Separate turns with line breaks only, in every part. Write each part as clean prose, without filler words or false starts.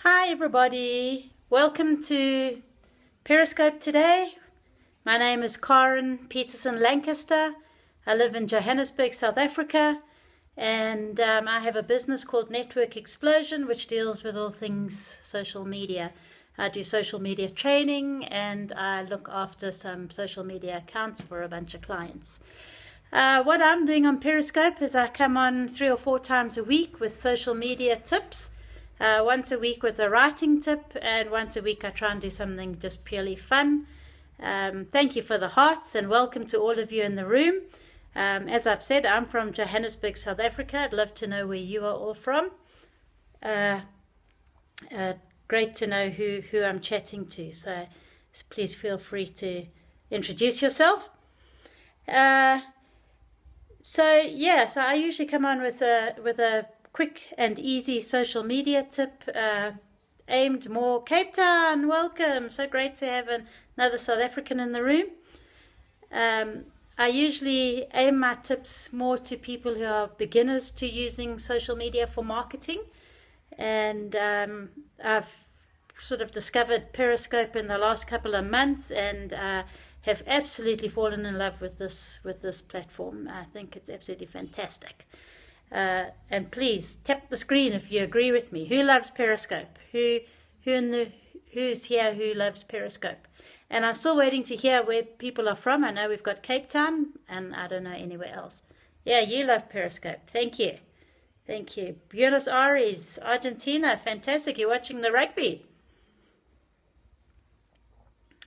Hi everybody, welcome to Periscope today. My name is Karen Petersen Lancaster. I live in Johannesburg, South Africa, and I have a business called Network Explosion, which deals with all things social media. I do social media training and I look after some social media accounts for a bunch of clients. What I'm doing on Periscope is I come on 3 or 4 times a week with social media tips. Once a week with a writing tip, and once a week I try and do something just purely fun. Thank you for the hearts and welcome to all of you in the room. As I've said, I'm from Johannesburg, South Africa. I'd love to know where you are all from. Great to know who I'm chatting to, so please feel free to introduce yourself. So I usually come on with a quick and easy social media tip aimed more Cape Town. Welcome, so great to have another South African in the room. I usually aim my tips more to people who are beginners to using social media for marketing, and I've sort of discovered Periscope in the last couple of months and have absolutely fallen in love with this platform. I think it's absolutely fantastic. And please tap the screen if you agree with me. Who loves Periscope? Who's here who loves Periscope? And I'm still waiting to hear where people are from. I know we've got Cape Town, and I don't know anywhere else. Yeah, you love Periscope. Thank you. Thank you. Buenos Aires, Argentina. Fantastic. You're watching the rugby.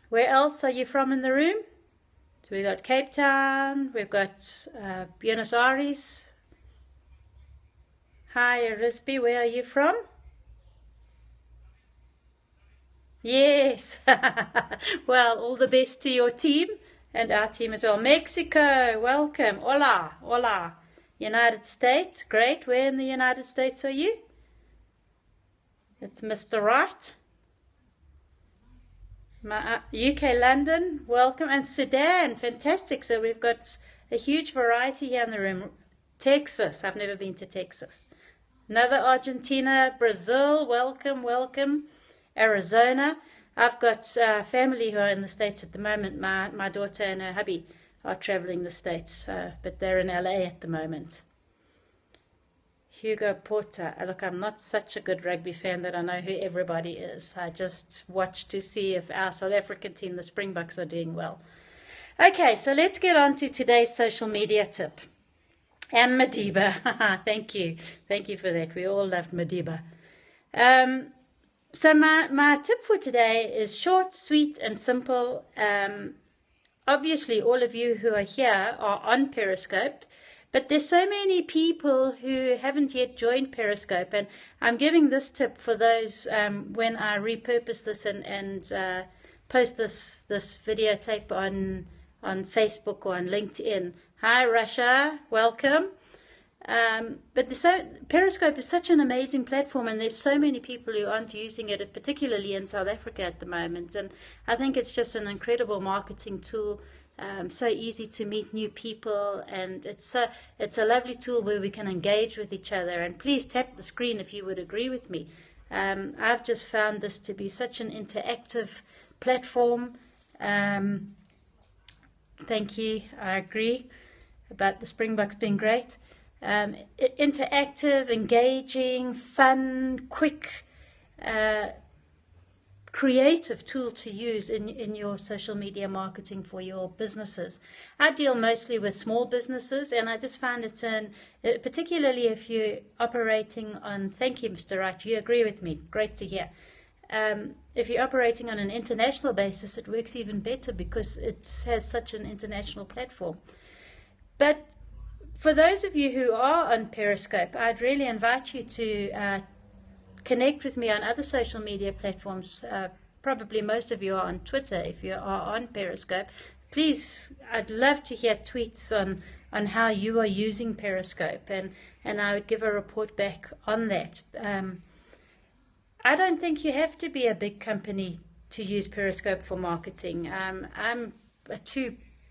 Where else are you from in the room? So we've got Cape Town. We've got Buenos Aires. Hi, Risby, where are you from? Yes. Well, all the best to your team and our team as well. Mexico, welcome. Hola, hola. United States, great. Where in the United States are you? It's Mr. Wright. UK, London, welcome. And Sudan, fantastic. So we've got a huge variety here in the room. Texas, I've never been to Texas. Another Argentina, Brazil, welcome, welcome. Arizona. I've got family who are in the States at the moment. My daughter and her hubby are traveling the States, but they're in LA at the moment. Hugo Porter. Look, I'm not such a good rugby fan that I know who everybody is. I just watch to see if our South African team, the Springboks, are doing well. Okay, so let's get on to today's social media tip. And Madiba. Thank you. Thank you for that. We all loved Madiba. So my tip for today is short, sweet, and simple. Obviously, all of you who are here are on Periscope, but there's so many people who haven't yet joined Periscope, and I'm giving this tip for those when I repurpose this and post this videotape on Facebook or on LinkedIn. Hi, Russia. Welcome. But Periscope is such an amazing platform, and there's so many people who aren't using it, particularly in South Africa at the moment. And I think it's just an incredible marketing tool. So easy to meet new people, and it's a lovely tool where we can engage with each other. And please tap the screen if you would agree with me. I've just found this to be such an interactive platform. Thank you. I agree about the Springboks being great. Interactive, engaging, fun, quick, creative tool to use in your social media marketing for your businesses. I deal mostly with small businesses, and I just find particularly if you're operating on, thank you, Mr. Wright, you agree with me, great to hear. If you're operating on an international basis, it works even better because it has such an international platform. But for those of you who are on Periscope, I'd really invite you to connect with me on other social media platforms. Probably most of you are on Twitter if you are on Periscope. Please, I'd love to hear tweets on how you are using Periscope, and I would give a report back on that. I don't think you have to be a big company to use Periscope for marketing. I'm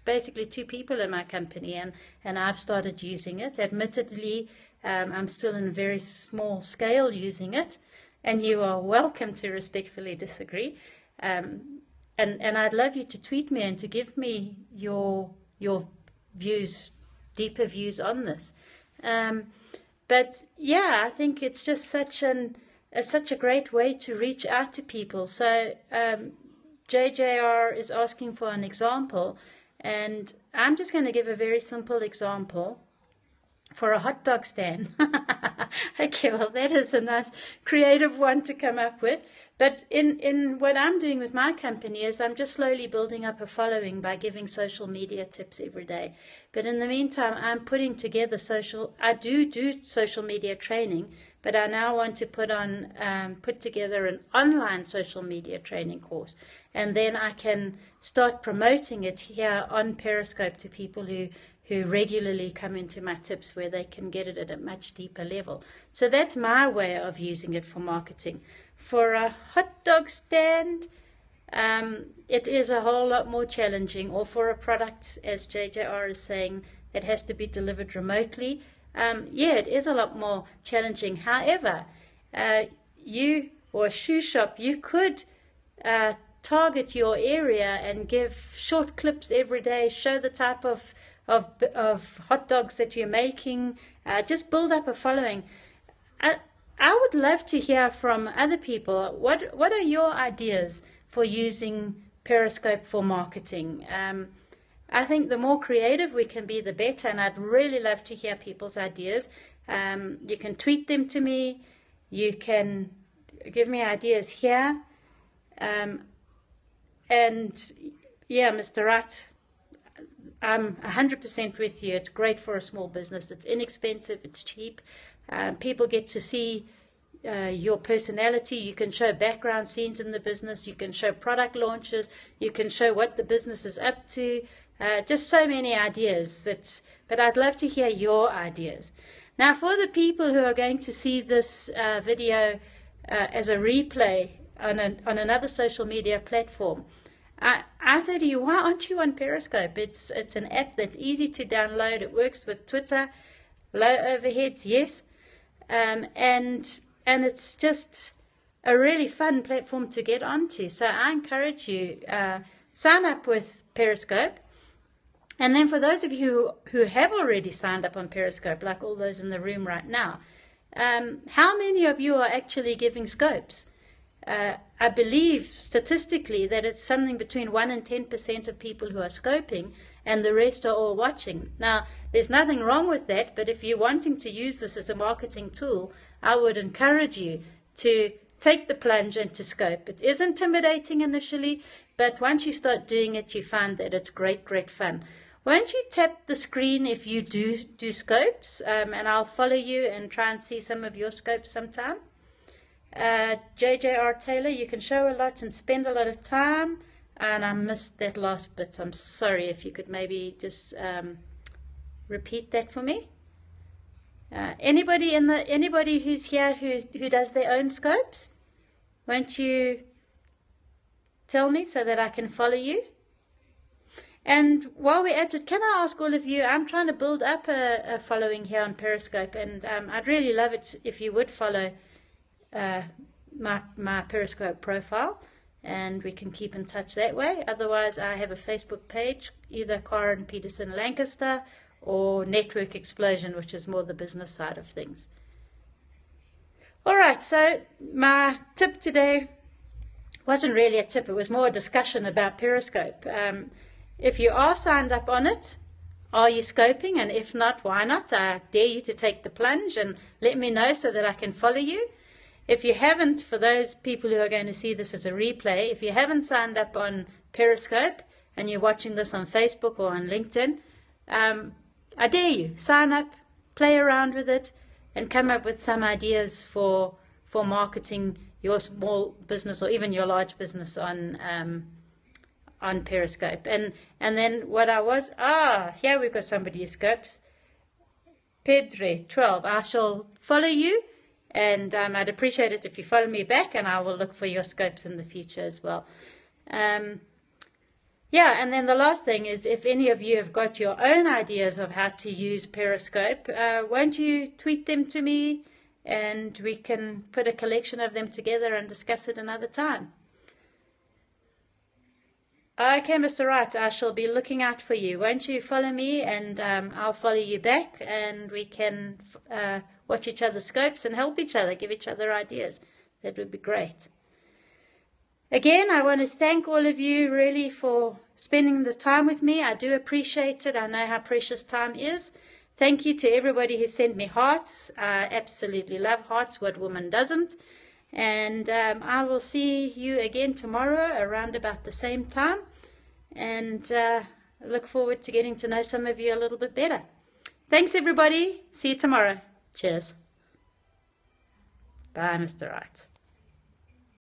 basically two people in my company, and I've started using it. Admittedly, I'm still in a very small scale using it, and you are welcome to respectfully disagree. And I'd love you to tweet me and to give me your views, deeper views on this. But yeah, I think it's just such a great way to reach out to people. So JJR is asking for an example, and I'm just going to give a very simple example for a hot dog stand. Okay, well, that is a nice creative one to come up with. But in what I'm doing with my company is I'm just slowly building up a following by giving social media tips every day. But in the meantime, I'm putting together I do social media training, but I now want to put together an online social media training course. And then I can start promoting it here on Periscope to people who regularly come into my tips, where they can get it at a much deeper level. So that's my way of using it for marketing. For a hot dog stand, it is a whole lot more challenging, or for a product, as JJR is saying, that has to be delivered remotely. Yeah, it is a lot more challenging. However, you, or a shoe shop, you could target your area and give short clips every day, show the type of hot dogs that you're making, just build up a following. I would love to hear from other people. What are your ideas for using Periscope for marketing? I think the more creative we can be, the better, and I'd really love to hear people's ideas. You can tweet them to me. You can give me ideas here. And yeah, Mr. Wright, I'm 100% with you. It's great for a small business. It's inexpensive. It's cheap. People get to see your personality. You can show background scenes in the business. You can show product launches. You can show what the business is up to. Just so many ideas. But I'd love to hear your ideas. Now, for the people who are going to see this video as a replay on another social media platform, I say to you, why aren't you on Periscope? It's an app that's easy to download. It works with Twitter, low overheads, yes, and it's just a really fun platform to get onto. So I encourage you, sign up with Periscope. And then for those of you who have already signed up on Periscope, like all those in the room right now, how many of you are actually giving scopes? I believe statistically that it's something between 1 and 10% of people who are scoping, and the rest are all watching. Now, there's nothing wrong with that, but if you're wanting to use this as a marketing tool, I would encourage you to take the plunge and to scope. It is intimidating initially, but once you start doing it, you find that it's great, great fun. Won't you tap the screen if you do scopes, and I'll follow you and try and see some of your scopes sometime. JJR Taylor, you can show a lot and spend a lot of time, and I missed that last bit. I'm sorry, if you could maybe just repeat that for me. Anybody who's here who does their own scopes, won't you tell me so that I can follow you? And while we're at it, can I ask all of you, I'm trying to build up a following here on Periscope, and I'd really love it if you would follow my Periscope profile, and we can keep in touch that way. Otherwise, I have a Facebook page, either Karen Petersen Lancaster or Network Explosion, which is more the business side of things. All right, so my tip today wasn't really a tip. It was more a discussion about Periscope. If you are signed up on it, are you scoping? And if not, why not? I dare you to take the plunge and let me know so that I can follow you. If you haven't, for those people who are going to see this as a replay, if you haven't signed up on Periscope and you're watching this on Facebook or on LinkedIn, I dare you, sign up, play around with it, and come up with some ideas for marketing your small business or even your large business on Periscope. And then what I was, here we've got somebody who scopes. Pedre 12, I shall follow you, and I'd appreciate it if you follow me back, and I will look for your scopes in the future as well. Yeah, and then the last thing is, if any of you have got your own ideas of how to use Periscope, won't you tweet them to me and we can put a collection of them together and discuss it another time. Okay, Mr. Wright, I shall be looking out for you. Won't you follow me, and I'll follow you back, and we can watch each other's scopes and help each other, give each other ideas. That would be great. Again, I want to thank all of you really for spending the time with me. I do appreciate it. I know how precious time is. Thank you to everybody who sent me hearts. I absolutely love hearts. What woman doesn't? And I will see you again tomorrow around about the same time. And look forward to getting to know some of you a little bit better. Thanks, everybody. See you tomorrow. Cheers. Bye, Mr. Wright.